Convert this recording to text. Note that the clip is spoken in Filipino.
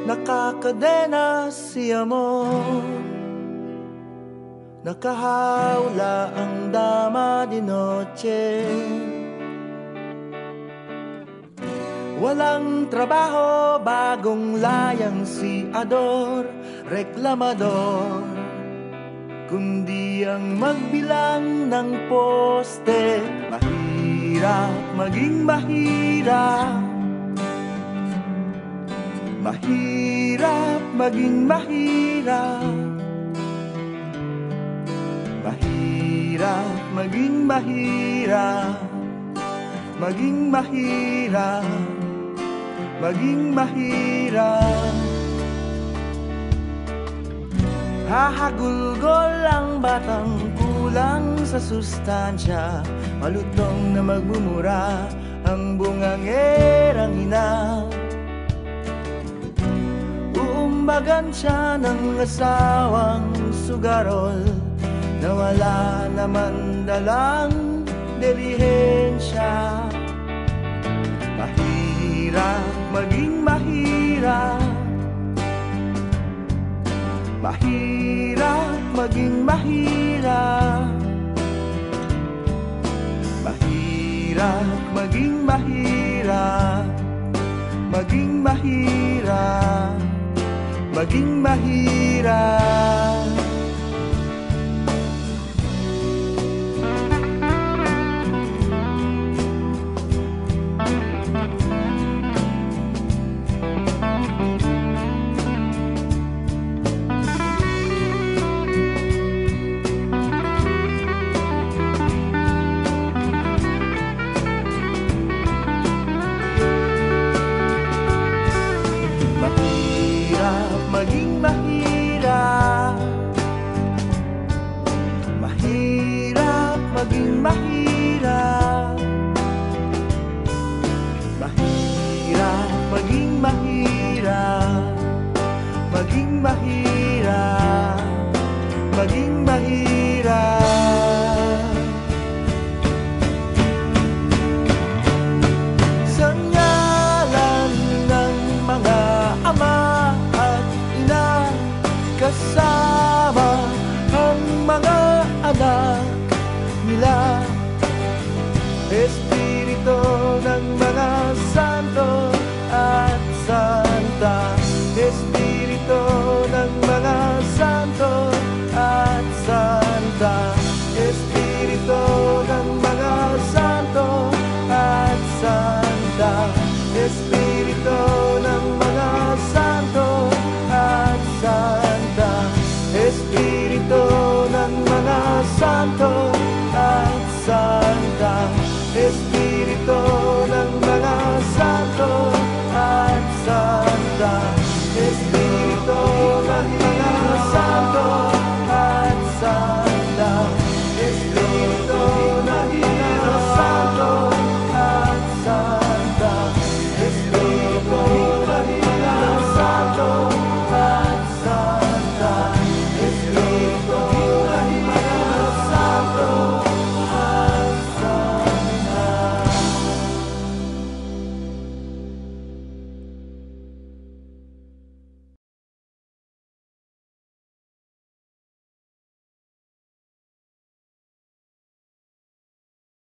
Nakakadena si amor, nakahawla ang dama di noche. Walang trabaho, bagong layang si Ador, reklamador, kundi ang magbilang ng poste. Mahirap maging mahirap, mahirap maging mahirap, mahirap maging mahirap, maging mahirap, maging mahirap. Hahagulgol ang batang kulang sa sustansya, malutong na magmumura ang bungangerang ina. Uumbagan siya ng asawang sugarol na wala naman dalang delihensya. Mahirap maging mahirap, mahirap maging mahirap, mahirap maging mahirap, maging mahirap, maging mahirap. Maging mahirap, mahirap maging mahirap, mahirap maging mahirap, maging mahirap, maging mahirap. Sanyalan ng mga ama kasama ang mga anak nila, Espiritu ng mga santo at santa, Espiritu ng mga santo at santa, Espiritu ng mga santo at santa, Espiritu